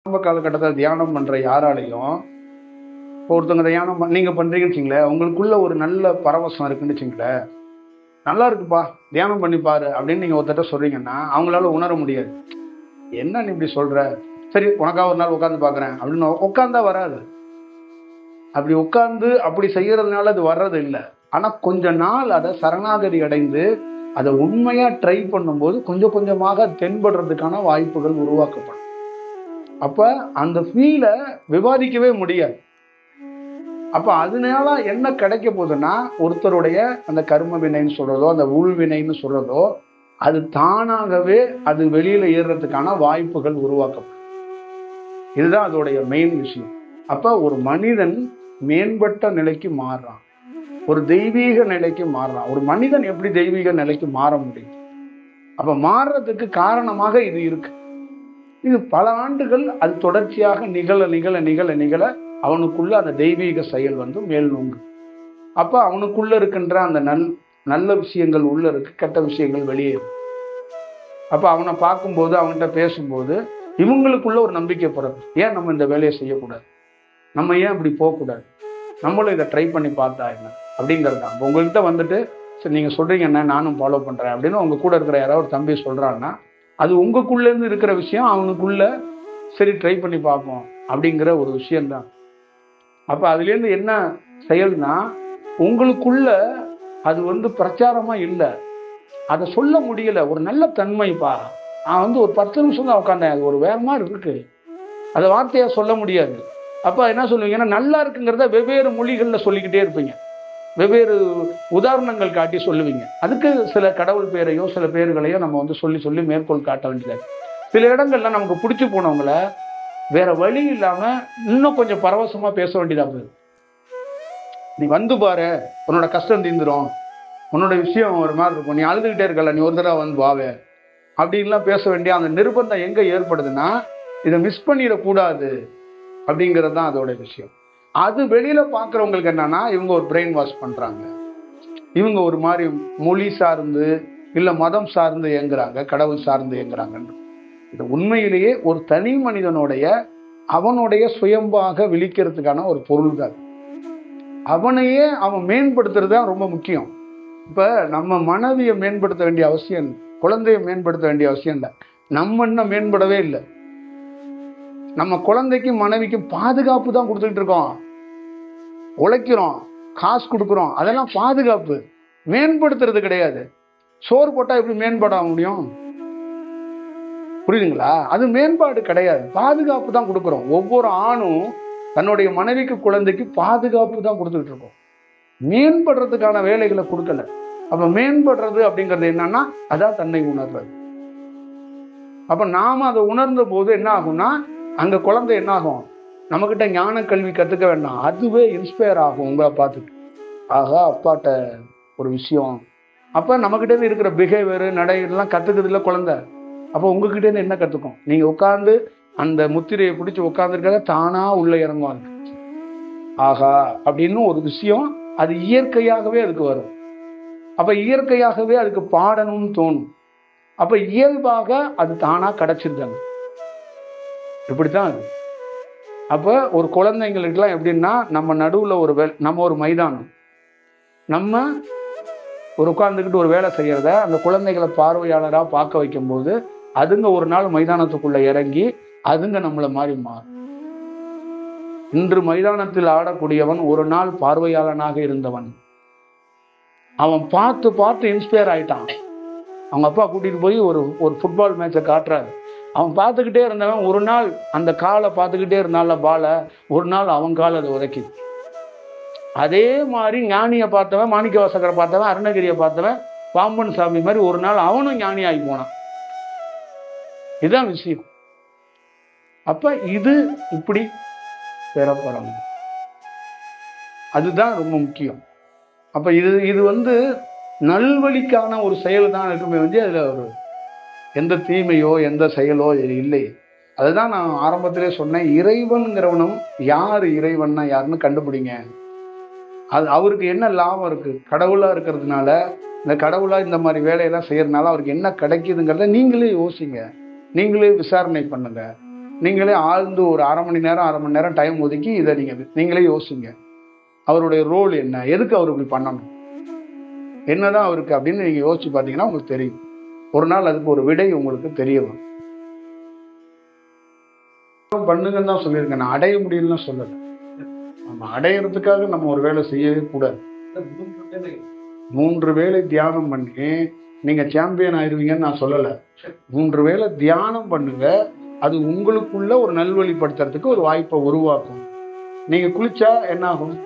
ஆரம்ப காலகட்டத்தில் தியானம் பண்ற யாராலையும் ஒருத்தவங்க தியானம் நீங்க பண்றீங்கன்னு வச்சுங்களேன், உங்களுக்குள்ள ஒரு நல்ல பரவசம் இருக்குன்னு வச்சுங்களேன், நல்லா இருக்குப்பா தியானம் பண்ணி பாரு அப்படின்னு நீங்க ஒருத்தட்ட சொல்றீங்கன்னா அவங்களால உணர முடியாது. என்ன நீ இப்படி சொல்ற, சரி உனக்காக ஒரு நாள் உட்காந்து பாக்குறேன் அப்படின்னு உட்காந்தா வராது. அப்படி உட்கார்ந்து அப்படி செய்யறதுனால அது வர்றது இல்லை. ஆனா கொஞ்ச நாள் அதை சரணாகதி அடைந்து அதை உண்மையா ட்ரை பண்ணும்போது கொஞ்சம் கொஞ்சமாக தென்படுறதுக்கான வாய்ப்புகள் உருவாக்கப்படும். அப்ப அந்த ஃபீலை விவாதிக்கவே முடியாது. அப்ப அதனால என்ன கிடைக்க போகுதுன்னா, ஒருத்தருடைய அந்த கர்ம வினைன்னு சொல்றதோ அந்த உள்வினைன்னு சொல்றதோ அது தானாகவே அது வெளியில ஏறுறதுக்கான வாய்ப்புகள் உருவாக்கப்படும். இதுதான் அதோடைய மெயின் விஷயம். அப்ப ஒரு மனிதன் மேம்பட்ட நிலைக்கு மாறுறான், ஒரு தெய்வீக நிலைக்கு மாறுறான். ஒரு மனிதன் எப்படி தெய்வீக நிலைக்கு மாற முடியும்? அப்ப மாறுறதுக்கு காரணமாக இது இருக்கு. இது பல ஆண்டுகள் அது தொடர்ச்சியாக நிகழ நிகழ நிகழ நிகழ அவனுக்குள்ள அந்த தெய்வீக செயல் மேல் நோங்கு. அப்ப அவனுக்குள்ள இருக்கின்ற அந்த நல்ல விஷயங்கள் உள்ள இருக்கு, கெட்ட விஷயங்கள் வெளியே இருக்கு. அப்ப அவனை பார்க்கும்போது அவன்கிட்ட பேசும்போது இவங்களுக்குள்ள ஒரு நம்பிக்கை பிறகு, ஏன் நம்ம இந்த வேலையை செய்யக்கூடாது, நம்ம ஏன் இப்படி போகக்கூடாது, நம்மளும் இதை ட்ரை பண்ணி பார்த்தா என்ன அப்படிங்கிறது தான். உங்கள்கிட்ட வந்துட்டு சரி நீங்கள் சொல்கிறீங்க என்ன நானும் ஃபாலோ பண்ணுறேன் அப்படின்னு உங்கள் கூட இருக்கிற யாராவது ஒரு தம்பி சொல்கிறாங்கன்னா அது உங்களுக்குள்ளேருந்து இருக்கிற விஷயம் அவனுக்குள்ள சரி ட்ரை பண்ணி பார்ப்போம் அப்படிங்கிற ஒரு விஷயம்தான். அப்போ அதுலேருந்து என்ன செயல்னா உங்களுக்குள்ள அது பிரச்சாரமாக இல்லை, அதை சொல்ல முடியலை. ஒரு நல்ல தன்மைப்பா, நான் ஒரு 10 நிமிஷம் தான் உட்காந்தேன், அது ஒரு வேற மாதிரி இருக்கு, அதை வார்த்தையாக சொல்ல முடியாது. அப்போ என்ன சொல்லுவீங்கன்னா நல்லா இருக்குங்கிறத வெவ்வேறு மொழிகளில் சொல்லிக்கிட்டே இருப்பீங்க, வெவ்வேறு உதாரணங்கள் காட்டி சொல்லுவீங்க. அதுக்கு சில கடவுள் பேரையோ சில பேர்களையோ நம்ம சொல்லி சொல்லி மேற்கோள் காட்ட வேண்டியது. சில இடங்கள்ல நமக்கு பிடிச்சி போனவங்கள வேற வழி இல்லாம இன்னும் கொஞ்சம் பரவசமா பேச வேண்டியதாக போகுது. நீ வந்து பாரு, உன்னோட கஷ்டம் தீந்துரும், உன்னோட விஷயம் ஒரு மாதிரி இருக்கும், நீ அழுதுகிட்டே இருக்கல, நீ ஒரு தடவை வந்து வாவே அப்படின்லாம் பேச வேண்டிய அந்த நிர்பந்தம் எங்க ஏற்படுதுன்னா இதை மிஸ் பண்ணிடக்கூடாது அப்படிங்கிறது தான் அதோட விஷயம். அது வெளியில பார்க்குறவங்களுக்கு என்னன்னா இவங்க ஒரு பிரெயின் வாஷ் பண்றாங்க, இவங்க ஒரு மாதிரி மொழி சார்ந்து இல்லை மதம் சார்ந்து இயங்குறாங்க, கடவுள் சார்ந்து இயங்குறாங்க. இது உண்மையிலேயே ஒரு தனி மனிதனுடைய அவனுடைய சுயம்பாக விழிக்கிறதுக்கான ஒரு பொருள் தான். அவனையே அவன் மேம்படுத்துறது தான் ரொம்ப முக்கியம். இப்ப நம்ம மனைவியை மேம்படுத்த வேண்டிய அவசியம் இல்லை, குழந்தையை மேம்படுத்த வேண்டிய அவசியம் இல்லை. நம்ம இன்னும் மேம்படவே இல்லை. நம்ம குழந்தைக்கும் மனைவிக்கும் பாதுகாப்பு தான் கொடுத்துட்டு இருக்கோம், உழைக்கிறோம், காசு கொடுக்குறோம், அதெல்லாம் பாதுகாப்பு, மேம்படுத்துறது கிடையாது. சோறு போட்டா எப்படி மேம்பாட முடியும்? புரியுதுங்களா? அது மேம்பாடு கிடையாது, பாதுகாப்பு தான் கொடுக்குறோம். ஒவ்வொரு ஆணும் தன்னுடைய மனைவிக்கு குழந்தைக்கு பாதுகாப்பு தான் கொடுத்துட்டு இருக்கோம், மேம்படுறதுக்கான வேலைகளை கொடுக்கல. அப்ப மேம்படுறது அப்படிங்கிறது என்னன்னா அதான் தன்னை உணர்றது. அப்ப நாம அதை உணர்ந்த போது என்ன ஆகும்னா அங்க குழந்தை என்ன ஆகும், நம்மகிட்ட ஞான கல்வி கத்துக்க வேண்டாம், அதுவே இன்ஸ்பயர் ஆகும் உங்களை பார்த்துட்டு. ஆகா அப்பாட்ட ஒரு விஷயம், அப்ப நம்மகிட்ட இருக்கிற பிஹேவியர் நடை எல்லாம் கத்துக்கிறது இல்லை குழந்தை. அப்போ உங்ககிட்ட என்ன கத்துக்கும்? நீங்க உட்கார்ந்து அந்த முத்திரையை பிடிச்சி உட்கார்ந்துருக்கிறத தானா உள்ள இறங்குவாங்க. ஆகா அப்படின்னு ஒரு விஷயம் அது இயற்கையாகவே அதுக்கு வரும். அப்ப இயற்கையாகவே அதுக்கு பாடணும்னு தோணும். அப்ப இயல்பாக அது தானா கிடைச்சிருந்தாங்க. இப்படித்தான் அது. அப்ப ஒரு குழந்தைங்களுக்கெல்லாம் எப்படின்னா நம்ம நடுவுல நம்ம ஒரு மைதானம், நம்ம ஒரு உட்கார்ந்துக்கிட்டு ஒரு வேலை செய்யறத அந்த குழந்தைகளை பார்வையாளராக பார்க்க வைக்கும் போது அதுங்க ஒரு நாள் மைதானத்துக்குள்ள இறங்கி அதுங்க நம்மளை மாதிரி மாறும். இன்று மைதானத்தில் ஆடக்கூடியவன் ஒரு நாள் பார்வையாளனாக இருந்தவன், அவன் பார்த்து பார்த்து இன்ஸ்பயர் ஆயிட்டான். அவங்க அப்பா கூட்டிட்டு போய் ஒரு ஃபுட்பால் மேட்சை காட்டுறாரு, அவன் பார்த்துக்கிட்டே இருந்தவன் ஒரு நாள் அந்த காலை பார்த்துக்கிட்டே இருந்தால பாலை, ஒரு நாள் அவன் கால் அதை உதைக்குது. அதே மாதிரி ஞானியை பார்த்தவன், மாணிக்க வாசகரை பார்த்தவன், அருணகிரியை பார்த்தவன், பாம்பன் சாமி மாதிரி ஒரு நாள் அவனும் ஞானி ஆகி போனான். இதுதான் விஷயம். அப்ப இது இப்படி பெறப்படும், அதுதான் ரொம்ப முக்கியம். அப்ப இது நல்வழிக்கான ஒரு செயல் தான் இருக்குமே வந்து அதுல எந்த தீமையோ எந்த செயலோ இல்லை. அதுதான் நான் ஆரம்பத்திலே சொன்னேன், இறைவன்கிறவனும் யார், இறைவன்னா யாருன்னு கண்டுபிடிங்க. அது அவருக்கு என்ன லாபம் இருக்கு? கடவுளா இருக்கிறதுனால, இந்த கடவுளா இந்த மாதிரி வேலையெல்லாம் செய்யறதுனால அவருக்கு என்ன கிடைக்குதுங்கிறத நீங்களே யோசிங்க, நீங்களே விசாரணை பண்ணுங்க. நீங்களே ஆழ்ந்து ஒரு அரை மணி நேரம் டைம் ஒதுக்கி இதை நீங்களே யோசிங்க. அவருடைய ரோல் என்ன, எதுக்கு அவர் இப்படி பண்ணணும், என்னதான் அவருக்கு அப்படின்னு நீங்கள் யோசிச்சு பார்த்தீங்கன்னா உங்களுக்கு தெரியும். ஒரு நாள் அதுக்கு ஒரு விடை உங்களுக்கு தெரிய வரும். பண்ணுங்கன்னு தான் சொல்லியிருக்கேன், நான் அடைய முடியலன்னு சொல்லலை. நம்ம அடையிறதுக்காக நம்ம ஒரு வேலை செய்யவே கூடாது. 3 வேளை தியானம் பண்ணி நீங்க சாம்பியன் ஆயிருவீங்கன்னு நான் சொல்லலை. 3 வேளை தியானம் பண்ணுங்க, அது உங்களுக்குள்ள ஒரு நல்வழிப்படுத்துறதுக்கு ஒரு வாய்ப்பை உருவாக்கும். நீங்க குளிச்சா என்ன ஆகும்?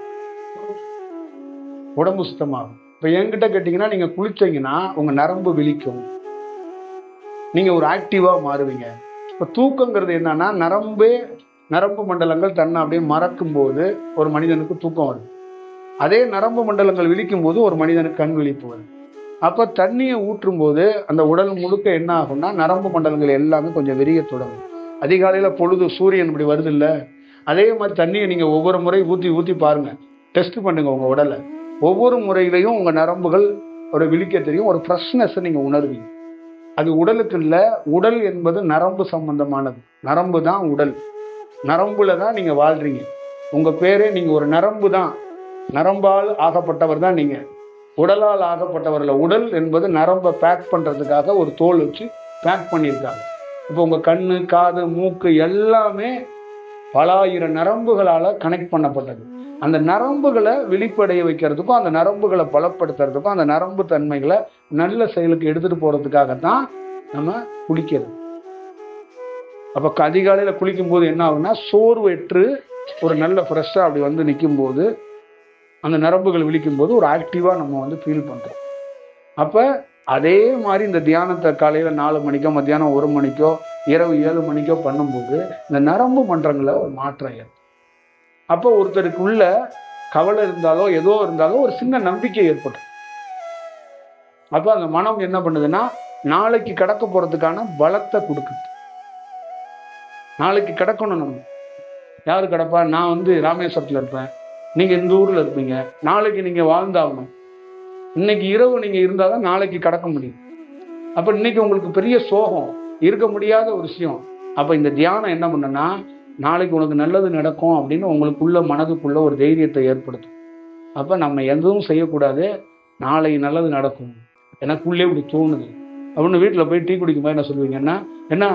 உடம்பு சுத்தமாகும். இப்ப என்கிட்ட கேட்டீங்கன்னா, நீங்க குளிச்சீங்கன்னா உங்க நரம்பு விழிக்கும், நீங்க ஒரு ஆக்டிவா மாறுவீங்க. இப்ப தூக்கங்கிறது என்னன்னா, நரம்பு மண்டலங்கள் தன்னை அப்படியே மறக்கும் போது ஒரு மனிதனுக்கு தூக்கம் வருது. அதே நரம்பு மண்டலங்கள் விழிக்கும் போது ஒரு மனிதனுக்கு கண் விழிப்பு வருது. அப்ப தண்ணியை ஊற்றும் போது அந்த உடல் முழுக்க என்ன ஆகும்னா, நரம்பு மண்டலங்கள் எல்லாமே கொஞ்சம் விரிய தொடங்கும். அதிகாலையில பொழுது சூரியன் இப்படி வருது இல்ல, அதே மாதிரி தண்ணியை நீங்க ஒவ்வொரு முறை ஊற்றி பாருங்க, டெஸ்ட் பண்ணுங்க உங்க உடலை. ஒவ்வொரு முறையிலையும் உங்க நரம்புகள் ஒரு விழிக்க தெரியும், ஒரு ஃப்ரெஷ்னஸ் நீங்க உணர்வீங்க. அது உடலுக்கு இல்ல, உடல் என்பது நரம்பு சம்பந்தமானது. நரம்பு தான் உடல், நரம்புல தான் நீங்க வாழ்றீங்க. உங்க பேரே நீங்க ஒரு நரம்பு தான், நரம்பால் ஆகப்பட்டவர் தான் நீங்க, உடலால் ஆகப்பட்டவர்ல. உடல் என்பது நரம்பை பேக் பண்றதுக்காக ஒரு தோல் வச்சு பேக் பண்ணியிருக்காங்க. இப்போ உங்க கண்ணு, காது, மூக்கு எல்லாமே பல ஆயிரம் நரம்புகளால கனெக்ட் பண்ணப்பட்டது. அந்த நரம்புகளை விழிப்படைய வைக்கிறதுக்கும், அந்த நரம்புகளை பலப்படுத்துறதுக்கும், அந்த நரம்பு தன்மைகளை நல்ல செயலுக்கு எடுத்துட்டு போறதுக்காகத்தான் நம்ம குளிக்கிறது. அப்ப அதிகாலையில குளிக்கும் போது என்ன ஆகுன்னா, சோர்வற்று ஒரு நல்ல ஃப்ரெஷ்ஷா அப்படி வந்து நிற்கும் போது, அந்த நரம்புகள் விழிக்கும் போது ஒரு ஆக்டிவா நம்ம ஃபீல் பண்றோம். அப்ப அதே மாதிரி இந்த தியானத்தை காலையில 4 மணிக்கோ, மத்தியானம் 1 மணிக்கோ, இரவு 7 மணிக்கோ பண்ணும்போது இந்த நரம்பு மன்றங்களை ஒரு மாற்றம் ஏற்படும். அப்போ ஒருத்தருக்குள்ள கவலை இருந்தாலோ ஏதோ இருந்தாலோ ஒரு சின்ன நம்பிக்கை ஏற்படும். அப்ப அந்த மனம் என்ன பண்ணுதுன்னா, நாளைக்கு கடக்க போறதுக்கான பலத்தை கொடுக்குது. நாளைக்கு கடக்கணும். நம்ம யாரு கடப்பா? நான் ராமேஸ்வரத்தில் இருப்பேன், நீங்க இந்த ஊர்ல இருப்பீங்க. நாளைக்கு நீங்க வாழ்ந்தாகணும். இன்னைக்கு இரவு நீங்க இருந்தாதான் நாளைக்கு கடக்க முடியும். அப்ப இன்னைக்கு உங்களுக்கு பெரிய சோகம், இருக்க முடியாத ஒரு விஷயம். அப்ப இந்த தியானம் என்ன பண்ணுன்னா, நாளைக்கு உனக்கு நல்லது நடக்கும் அப்படின்னு உங்களுக்குள்ள மனதுக்குள்ள ஒரு தைரியத்தை ஏற்படுத்தும். அப்ப நம்ம எதுவும் செய்யக்கூடாது, நாளை நல்லது நடக்கும் எனக்குள்ளே இப்படி தோணுது அப்படின்னு வீட்டில் போய் டீ குடிக்கும் போது என்ன சொல்லுவீங்கன்னா, என்ன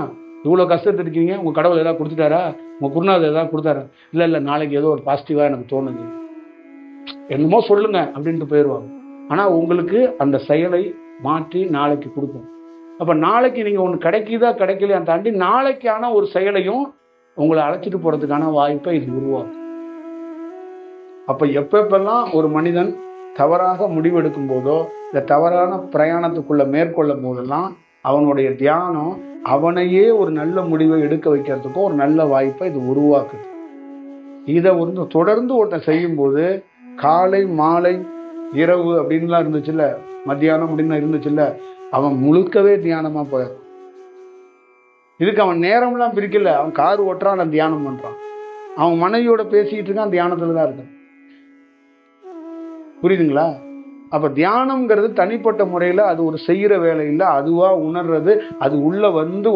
இவ்வளோ கஷ்டத்தை இருக்கீங்க, உங்க கடவுள் ஏதாவது கொடுத்துட்டாரா, உங்க குருநாதர் ஏதாவது கொடுத்தாரா? இல்லை நாளைக்கு ஏதோ ஒரு பாசிட்டிவா எனக்கு தோணுது, என்னமோ சொல்லுங்க அப்படின்ட்டு போயிடுவாங்க. ஆனா உங்களுக்கு அந்த செயலை மாற்றி நாளைக்கு கொடுக்கும். அப்ப நாளைக்கு நீங்க ஒன்று கிடைக்குதா கிடைக்கலையா தாண்டி நாளைக்கான ஒரு செயலையும் உங்களை அழைச்சிட்டு போறதுக்கான வாய்ப்பை இது உருவாக்கும். அப்ப எப்பெல்லாம் ஒரு மனிதன் தவறாக முடிவெடுக்கும் போதோ, இந்த தவறான பிரயாணத்துக்குள்ள மேற்கொள்ளும் போதெல்லாம் அவனுடைய தியானம் அவனையே ஒரு நல்ல முடிவை எடுக்க வைக்கிறதுக்கும் ஒரு நல்ல வாய்ப்பை இது உருவாக்குது. இதை தொடர்ந்து ஒருத்தன் செய்யும் போது, காலை மாலை இரவு அப்படின்லாம் இருந்துச்சுல்ல, மத்தியானம் அப்படின்னு இருந்துச்சுல்ல, அவன் முழுக்கவே தியானமா போயிடும். இதுக்கு அவன் நேரம்லாம் பிரிக்கல, அவன் கார் ஓட்டுறான், அவன் தியானம் பண்றான், அவன் மனைவியோட பேசிக்கிட்டு இருக்கான், தியானத்துல தான் இருக்கான். புரியுதுங்களா? அப்ப தியானம்ங்கிறது தனிப்பட்ட முறையில அது ஒரு செய்யற வேலை இல்லை, அதுவா உணர்றது. அது உள்ள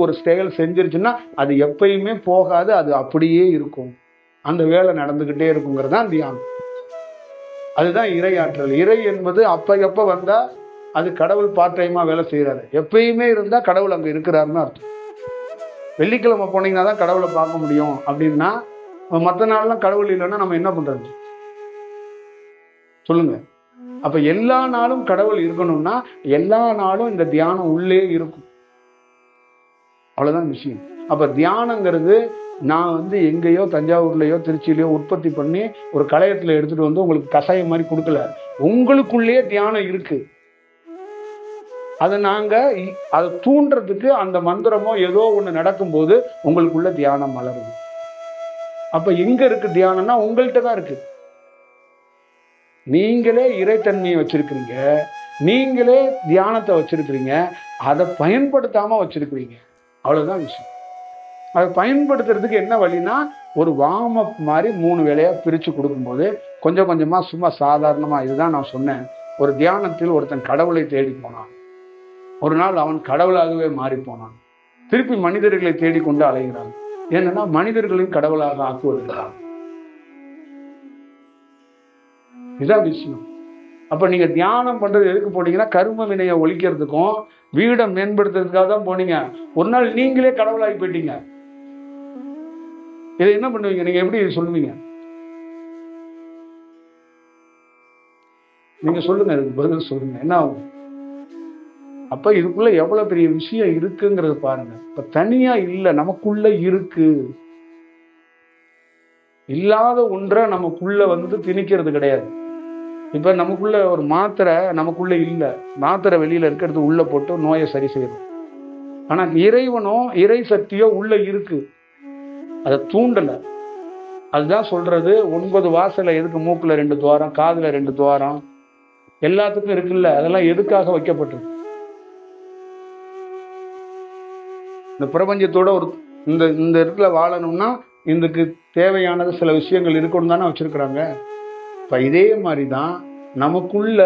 ஒரு செயல் செஞ்சிருச்சுன்னா அது எப்பயுமே போகாது, அது அப்படியே இருக்கும், அந்த வேலை நடந்துகிட்டே இருக்குங்கிறது தான் தியானம். அதுதான் இறையாற்றல். இறை என்பது எப்ப வந்தா அது கடவுள் பார்ட் டைமா வேலை செய்யறாரு, எப்பயுமே இருந்தா கடவுள் அங்க இருக்கிறாருன்னு அர்த்தம். வெள்ளிக்கிழமை போனீங்கன்னா தான் கடவுளை பார்க்க முடியும் அப்படின்னா, மற்ற நாள்லாம் கடவுள் இல்லைன்னா நம்ம என்ன பண்றது சொல்லுங்க? அப்ப எல்லா நாளும் கடவுள் இருக்கணும்னா எல்லா நாளும் இந்த தியானம் உள்ளே இருக்கும், அவ்வளவுதான் விஷயம். அப்ப தியானங்கிறது நான் எங்கேயோ தஞ்சாவூர்லயோ திருச்சியிலையோ உற்பத்தி பண்ணி ஒரு கலையத்துல எடுத்துட்டு உங்களுக்கு கஷாயம் மாதிரி கொடுக்கல, உங்களுக்குள்ளேயே தியானம் இருக்கு. அதை அதை தூண்டுறதுக்கு அந்த மந்திரமோ ஏதோ ஒண்ணு நடக்கும்போது உங்களுக்குள்ள தியானம் மலருது. அப்ப எங்க இருக்கு தியானம்னா உங்கள்கிட்ட தான் இருக்கு. நீங்களே இறைத்தன்மையை வச்சிருக்கிறீங்க, நீங்களே தியானத்தை வச்சிருக்கிறீங்க, அதை பயன்படுத்தாம வச்சிருக்கிறீங்க, அவ்வளவுதான் விஷயம். அதை பயன்படுத்துறதுக்கு என்ன வழின்னா, ஒரு வார்ம் அப் மாதிரி 3 வேளையா பிரிச்சு கொடுக்கும்போது கொஞ்சம் கொஞ்சமா சும்மா சாதாரணமா, இதுதான் நான் சொன்னேன், ஒரு தியானத்தில் ஒருத்தன் கடவுளை தேடி போனான், ஒரு நாள் அவன் கடவுளாகவே மாறி போனான், திருப்பி மனிதர்களை தேடிக்கொண்டு அலைகிறான். என்னன்னா மனிதர்களையும் கடவுளாக ஆக்குவதற்காக. இதான் விஷயம். அப்ப நீங்க தியானம் பண்றது எதுக்கு போனீங்கன்னா கர்ம வினையை ஒழிக்கிறதுக்கும் வீடை மேம்படுத்துறதுக்காக தான் போனீங்க. ஒரு நாள் நீங்களே கடவுளாகி போயிட்டீங்க. இதை என்ன பண்ணுவீங்க? நீங்க எப்படி சொல்லுவீங்க? நீங்க சொல்லுங்க, இதுக்கு பதில் சொல்லுங்க. என்ன ஆகும்? அப்ப இதுக்குள்ள எவ்வளவு பெரிய விஷயம் இருக்குங்கிறது பாருங்க. இப்ப தனியா இல்ல, நமக்குள்ள இருக்கு. இல்லாத ஒன்றை நமக்குள்ள திணிக்கிறது கிடையாது. இப்ப நமக்குள்ள ஒரு மாத்திரை நமக்குள்ள இல்ல, மாத்திரை வெளியில இருக்கிறது உள்ள போட்டு நோயை சரி செய்யணும். ஆனா இறைவனோ இறை சக்தியோ உள்ள இருக்கு, அதை தூண்டல. அதுதான் சொல்றது 9 வாசல எதுக்கு? மூக்குல 2 துவாரம், காதுல 2 துவாரம், எல்லாத்துக்கும் இருக்குல்ல. அதெல்லாம் எதுக்காக வைக்கப்பட்டிருக்கு? இந்த பிரபஞ்சத்தோட ஒரு இந்த இடத்துல வாழணும்னா இதுக்கு தேவையானது சில விஷயங்கள் இருக்கணும் தானே வச்சிருக்கிறாங்க. இப்ப இதே மாதிரிதான் நமக்குள்ள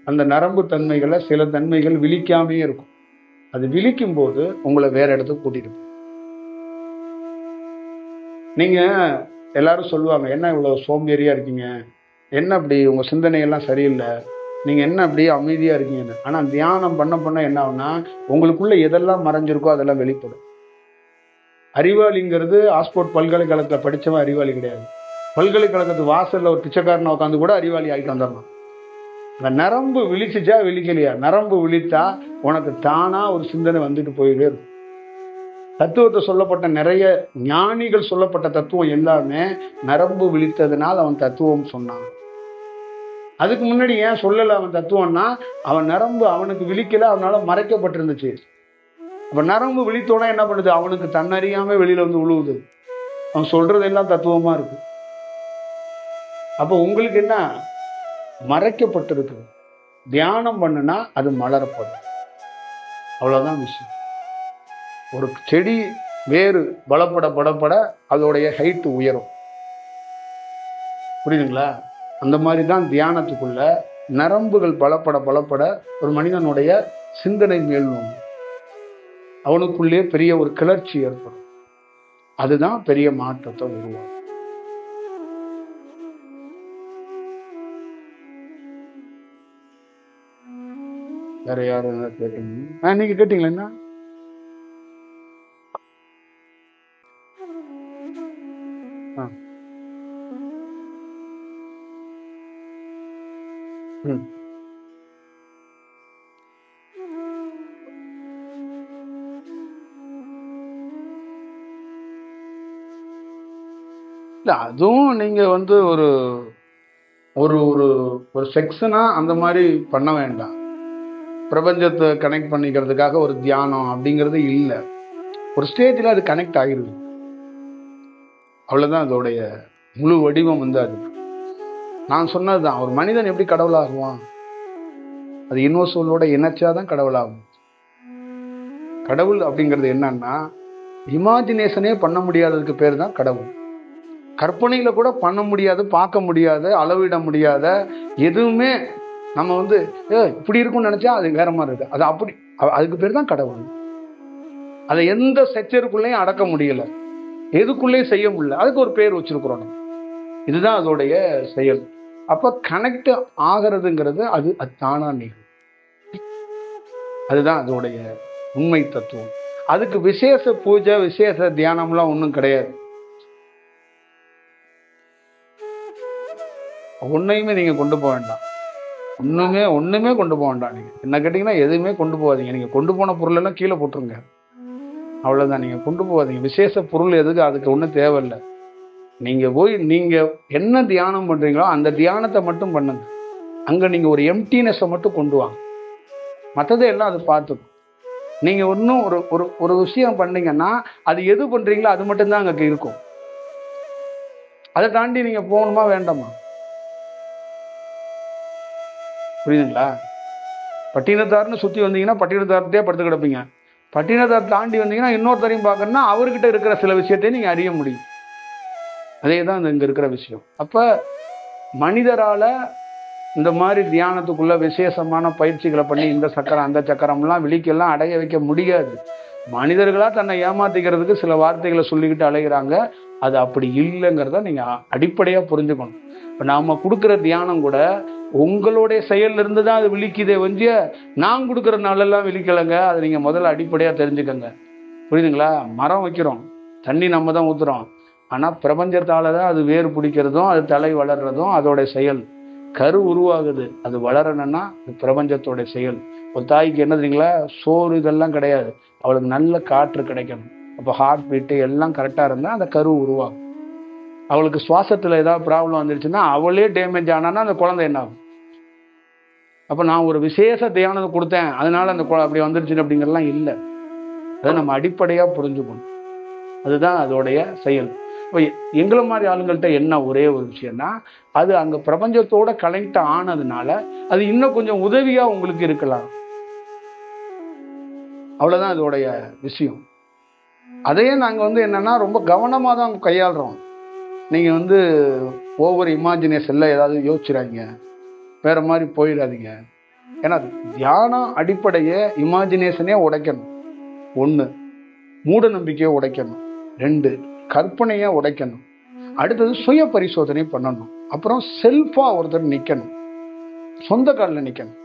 அந்த நரம்பு தன்மைகளை சில தன்மைகள் விழிக்காமே இருக்கும். அது விழிக்கும் போது உங்களை வேற இடத்துக்கு கூட்டிட்டு போகும். நீங்க எல்லாரும் சொல்லுவாங்க, என்ன இவ்வளவு சோம்பேறியா இருக்கீங்க, என்ன அப்படி உங்க சிந்தனையெல்லாம் சரியில்லை, நீங்க என்ன அப்படி அமைதியா இருக்கீங்கன்னு. ஆனா தியானம் பண்ண பண்ண என்ன ஆகுனா உங்களுக்குள்ள எதெல்லாம் மறைஞ்சிருக்கோ அதெல்லாம் வெளிப்படும். அறிவாளிங்கிறது ஆக்ஸ்போர்ட் பல்கலைக்கழகத்தில் படித்தவன் அறிவாளி கிடையாது. பல்கலைக்கழகத்து வாசலில் ஒரு பிச்சைக்காரனை உட்காந்து கூட அறிவாளி ஆகிட்டு வந்துடலாம். இந்த நரம்பு விழிச்சிச்சா விழிக்கலையா? நரம்பு விழித்தா உனக்கு தானா ஒரு சிந்தனை வந்துட்டு போயிட்டே இருக்கும். தத்துவத்தை சொல்லப்பட்ட நிறைய ஞானிகள் சொல்லப்பட்ட தத்துவம் எல்லாமே நரம்பு விழித்ததுனால் அவன் தத்துவம் சொன்னான். அதுக்கு முன்னாடி ஏன் சொல்லலை அவன் தத்துவம்னா, அவன் நரம்பு அவனுக்கு விழிக்கல, அவனால மறைக்கப்பட்டிருந்துச்சு. அப்ப நரம்பு விழித்தோட என்ன பண்ணுது? அவனுக்கு தன்னறியாம வெளியில விழுவுது. அவன் சொல்றது எல்லாம் தத்துவமா இருக்கு. அப்ப உங்களுக்கு என்ன? மறைக்கப்பட்டிருக்கு. தியானம் பண்ணுனா அது மலரப்படும். அவ்வளவுதான் விஷயம். ஒரு செடி வேறு பலப்பட அதோடைய ஹைட் உயரும். புரியுதுங்களா? அந்த மாதிரி தான் தியானத்துக்குள்ள நரம்புகள் பலப்பட ஒரு மனிதனுடைய சிந்தனை மேல்நோங்கும். அவனுக்குள்ளே பெரிய ஒரு கிளர்ச்சி ஏற்படும். அதுதான் பெரிய மாற்றத்தை உருவாகும். வேற யாரும் கேட்டீங்க? நீங்க கேட்டீங்களா? என்ன இல்ல, அதுவும் நீங்க ஒரு ஒரு ஒரு செக்ஷனா அந்த மாதிரி பண்ண வேண்டாம். பிரபஞ்சத்தை கனெக்ட் பண்ணிக்கிறதுக்காக ஒரு தியானம் அப்படிங்கிறது இல்லை. ஒரு ஸ்டேஜில் அது கனெக்ட் ஆகிருது. அவ்வளோதான் அதோடைய முழு வடிவம் அது. நான் சொன்னதுதான், ஒரு மனிதன் எப்படி கடவுளாகுவான்? அது இன்னொரு சொல்லோட இணைச்சாதான் கடவுளாகும். கடவுள் அப்படிங்கிறது என்னன்னா, இமேஜினேஷனே பண்ண முடியாததுக்கு பேர் தான் கடவுள். கற்பனையில கூட பண்ண முடியாது, பார்க்க முடியாத, அளவிட முடியாத எதுவுமே நம்ம இப்படி இருக்கும்னு நினைச்சா அது வேற மாதிரி இருக்கு. அது அப்படி, அதுக்கு பேர் தான் கடவுள். அதை எந்த செக்சருக்குள்ளேயும் அடக்க முடியல, எதுக்குள்ளேயும் செய்ய முடியல, அதுக்கு ஒரு பேர் வச்சிருக்கிறோம். இதுதான் அதோடைய செயல். அப்ப கனெக்ட் ஆகிறதுங்கிறது அது தானா நிகழும். அதுதான் அதோடைய உண்மை தத்துவம். அதுக்கு விசேஷ பூஜை, விசேஷ தியானம்லாம் ஒன்றும் கிடையாது. ஒன்றையுமே நீங்க கொண்டு போக வேண்டாம். ஒண்ணுமே கொண்டு போக வேண்டாம். நீங்க என்ன கேட்டீங்கன்னா எதுவுமே கொண்டு போகாதீங்க. நீங்க கொண்டு போன பொருள் எல்லாம் கீழே போட்டுருங்க. அவ்வளவுதான். நீங்க கொண்டு போகாதீங்க. விசேஷ பொருள் எதுக்கு? அதுக்கு ஒன்றும் தேவையில்லை. நீங்க போய் நீங்க என்ன தியானம் பண்றீங்களோ அந்த தியானத்தை மட்டும் பண்ணுங்க. அங்க நீங்க ஒரு எம்டினஸை மட்டும் கொண்டு வாங்க. மற்றதை எல்லாம் அது பார்த்துக்கும். நீங்க இன்னும் ஒரு விஷயம் பண்ணீங்கன்னா அது எது பண்றீங்களோ அது மட்டும்தான் அங்க இருக்கும். அதை தாண்டி நீங்க போகணுமா வேண்டாமா? புரியுதுங்களா? பட்டினத்தார்னு சுற்றி வந்தீங்கன்னா பட்டினத்தார்கிட்டே படுத்து கிடப்பீங்க. பட்டினத்தார் தாண்டி வந்தீங்கன்னா இன்னொருத்தரையும் பார்க்கணும்னா அவர்கிட்ட இருக்கிற சில விஷயத்தையும் நீங்கள் அறிய முடியும். அதே தான் இங்கே இருக்கிற விஷயம். அப்போ மனிதரால் இந்த மாதிரி தியானத்துக்குள்ள விசேஷமான பயிற்சிகளை பண்ணி இந்த சக்கரம் அந்த சக்கரம்லாம் விழிக்கெல்லாம் அடைய வைக்க முடியாது. மனிதர்களா தன்னை ஏமாத்திக்கிறதுக்கு சில வார்த்தைகளை சொல்லிக்கிட்டு அலைகிறாங்க. அது அப்படி இல்லைங்கிறத நீங்க அடிப்படையா புரிஞ்சுக்கணும். இப்ப நாம கொடுக்குற தியானம் கூட உங்களுடைய செயல்ல இருந்து தான் அது விழிக்குதே ஒழிய நான் கொடுக்குற நாளெல்லாம் விழிக்கலைங்க. அதை நீங்க முதல்ல அடிப்படையா தெரிஞ்சுக்கங்க. புரியுதுங்களா? மரம் வைக்கிறோம், தண்ணி நம்ம தான் ஊத்துறோம். ஆனா பிரபஞ்சத்தால தான் அது வேர் பிடிக்கிறதும் அது தலை வளர்றதும் அதோட செயல். கரு உருவாகுது, அது வளரணும்னா அது பிரபஞ்சத்தோட செயல். ஒரு தாய்க்கு என்ன தெரியுங்களா, சோறு இதெல்லாம் கிடையாது, அவளுக்கு நல்ல காற்று கிடைக்கணும். அப்போ ஹார்ட் பீட்டு எல்லாம் கரெக்டாக இருந்தால் அந்த கரு உருவாகும். அவளுக்கு சுவாசத்தில் ஏதாவது ப்ராப்ளம் வந்துருச்சுன்னா அவளே டேமேஜ் ஆனான்னா அந்த குழந்தை என்ன ஆகும்? அப்போ நான் ஒரு விசேஷ தியானத்தை கொடுத்தேன் அதனால அந்த அப்படி வந்துருச்சு அப்படிங்கிறலாம் இல்லை. அதை நம்ம அடிப்படையாக புரிஞ்சுக்கணும். அதுதான் அதோடைய செயல். இப்போ எங்களை மாதிரி ஆளுங்கள்ட்ட என்ன ஒரே ஒரு விஷயம்னா, அது அங்கே பிரபஞ்சத்தோட கனெக்ட் ஆனதுனால அது இன்னும் கொஞ்சம் உதவியாக உங்களுக்கு இருக்கலாம். அவ்வளோதான் அதோடைய விஷயம். அதையே நாங்கள் என்னன்னா ரொம்ப கவனமாக தான் கையாளுறோம். நீங்கள் ஓவர் இமேஜினேஷனில் ஏதாவது யோசிச்சுறாதீங்க, வேற மாதிரி போயிடாதீங்க. ஏன்னா தியானம் அடிப்படையே இமேஜினேஷனே உடைக்கணும். 1, மூட நம்பிக்கையை உடைக்கணும். 2, கற்பனையை உடைக்கணும். அடுத்தது சுய பரிசோதனை பண்ணணும். அப்புறம் செல்ஃபாக ஒருத்தர் நிற்கணும், சொந்த காலில் நிற்கணும்.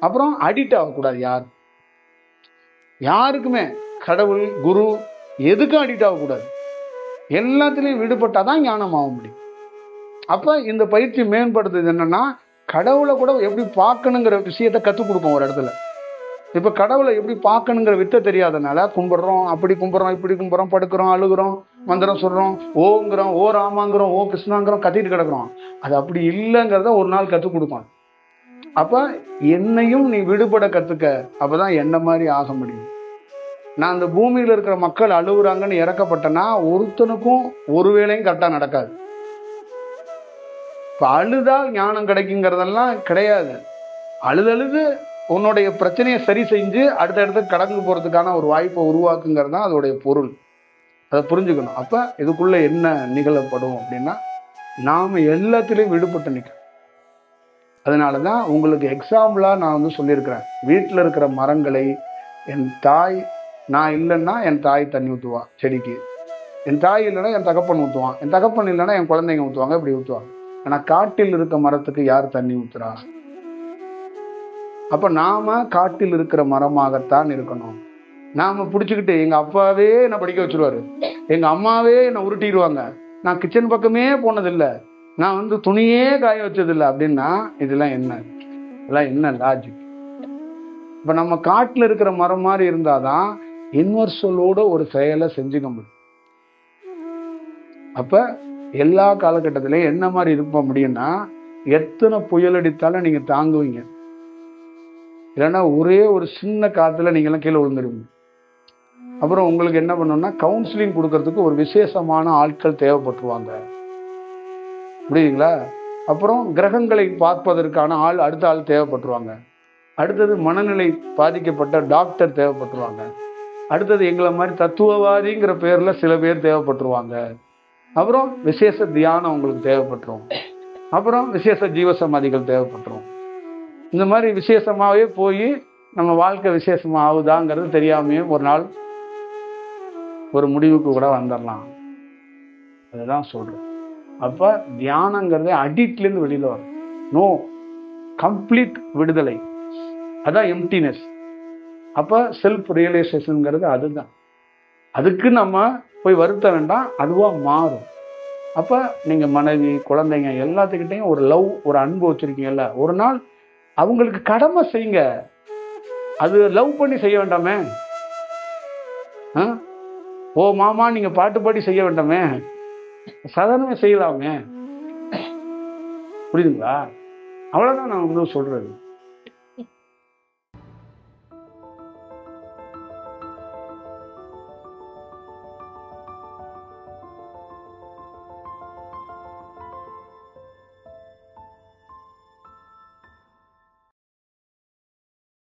அப்புறம் அடிக்ட் ஆகக்கூடாது. யாருக்குமே கடவுள் குரு எதுக்கும் அடிக்ட் ஆகக்கூடாது. எல்லாத்துலேயும் விடுபட்டாதான் ஞானம் ஆக முடியும். அப்போ இந்த பயிற்சி மேம்படுத்துது என்னன்னா, கடவுளை கூட எப்படி பார்க்கணுங்கிற விஷயத்தை கற்றுக் கொடுக்கும் ஒரு இடத்துல. இப்போ கடவுளை எப்படி பார்க்கணுங்கிற வித்தை தெரியாதனால கும்பிட்றோம், அப்படி கும்பிட்றோம், இப்படி கும்பிட்றோம், படுக்கிறோம், அழுகிறோம், மந்திரம் சொல்கிறோம், ஓங்கிறோம், ஓ ராமாங்கிறோம், ஓ கிருஷ்ணாங்கிறோம், கத்திட்டு கிடக்குறோம். அது அப்படி இல்லைங்கிறத ஒரு நாள் கற்றுக் கொடுக்கும். அப்போ என்னையும் நீ விடுபட கற்றுக்க, அப்போ தான் என்ன மாதிரி ஆக முடியும். நான் அந்த பூமியில் இருக்கிற மக்கள் அழுகுறாங்கன்னு இறக்கப்பட்டேன்னா ஒருத்தனுக்கும் ஒரு வேளையும் கரெக்டாக நடக்காது. இப்போ அழுதால் ஞானம் கிடைக்குங்கிறதெல்லாம் கிடையாது. அழுது உன்னுடைய பிரச்சனையை சரி செஞ்சு அடுத்த இடத்துக்கு கடந்து போகிறதுக்கான ஒரு வாய்ப்பை உருவாக்குங்கிறது தான் அதோடைய பொருள். அதை புரிஞ்சுக்கணும். அப்போ இதுக்குள்ளே என்ன நிகழப்படும் அப்படின்னா, நாம் எல்லாத்துலேயும் விடுபட்டு நிற்கணும். அதனால தான் உங்களுக்கு எக்ஸாம்பிளாக நான் சொல்லியிருக்கிறேன். வீட்டில் இருக்கிற மரங்களை என் தாய், நான் இல்லைன்னா என் தாய் தண்ணி ஊற்றுவா செடிக்கு, என் தாய் இல்லைன்னா என் தகப்பன் ஊற்றுவான், என் தகப்பன் இல்லைன்னா என் குழந்தைங்க ஊற்றுவாங்க, இப்படி ஊற்றுவாங்க. ஆனால் காட்டில் இருக்க மரத்துக்கு யார் தண்ணி ஊற்றுறா? அப்போ நாம் காட்டில் இருக்கிற மரமாகத்தான் இருக்கணும். நாம் பிடிச்சிக்கிட்டு எங்கள் அப்பாவே என்னை படிக்க வச்சுருவாரு, எங்கள் அம்மாவே என்னை உருட்டிடுவாங்க, நான் கிச்சன் பக்கமே போனதில்லை, நான் துணியே காய வச்சதில்லை அப்படின்னா இதெல்லாம் என்ன லாஜிக்? இப்போ நம்ம காட்டில் இருக்கிற மரம் மாதிரி இருந்தால் தான் இன்வர்சலோட ஒரு செயலை செஞ்சுக்க முடியும். அப்போ எல்லா காலகட்டத்திலையும் என்ன மாதிரி இருக்க முடியும்னா, எத்தனை புயல் அடித்தாலும் நீங்கள் தாங்குவீங்க. இல்லைன்னா ஒரே ஒரு சின்ன காற்றுல நீங்களாம் கீழே விழுந்துருவீங்க. அப்புறம் உங்களுக்கு என்ன பண்ணணும்னா, கவுன்சிலிங் கொடுக்கறதுக்கு ஒரு விசேஷமான ஆட்கள் தேவைப்பட்டுருவாங்க. புரியுதுங்களா? அப்புறம் கிரகங்களை பார்ப்பதற்கான அடுத்த ஆள் தேவைப்பட்டுருவாங்க. அடுத்தது மனநிலை பாதிக்கப்பட்ட டாக்டர் தேவைப்பட்டுருவாங்க. அடுத்தது எங்களை மாதிரி தத்துவவாதிங்கிற பேரில் சில பேர் தேவைப்பட்டுருவாங்க. அப்புறம் விசேஷ தியானம் உங்களுக்கு தேவைப்பட்டுரும். அப்புறம் விசேஷ ஜீவசமாதிகள் தேவைப்பட்டுரும். இந்த மாதிரி விசேஷமாகவே போய் நம்ம வாழ்க்கை விசேஷமாக ஆகுதாங்கிறது தெரியாமையே ஒரு நாள் ஒரு முடிவுக்கு கூட வந்துடலாம். அதுதான் சொல்கிறேன். அப்போ தியானங்கிறது அடிக்ட்லேருந்து வெளியில் வரும். நோ, கம்ப்ளீட் விடுதலை, அதான் எம்டினஸ். அப்போ செல்ஃப் ரியலைசேஷனுங்கிறது அதுதான். அதுக்கு நம்ம போய் வருத்த வேண்டாம், அதுவாக மாறும். அப்போ நீங்கள் மனைவி குழந்தைங்க எல்லாத்துக்கிட்டையும் ஒரு லவ், ஒரு அன்பு வச்சுருக்கீங்கல்ல, ஒரு நாள் அவங்களுக்கு கடமை செய்யுங்க. அது லவ் பண்ணி செய்ய வேண்டாமே. ஓ மாமா நீங்கள் பாட்டு பாடி செய்ய வேண்டாமே, சாதாரணமாக செய்யலாமே. புரியுதுங்களா? அவ்வளோதான் நான் சொல்கிறது.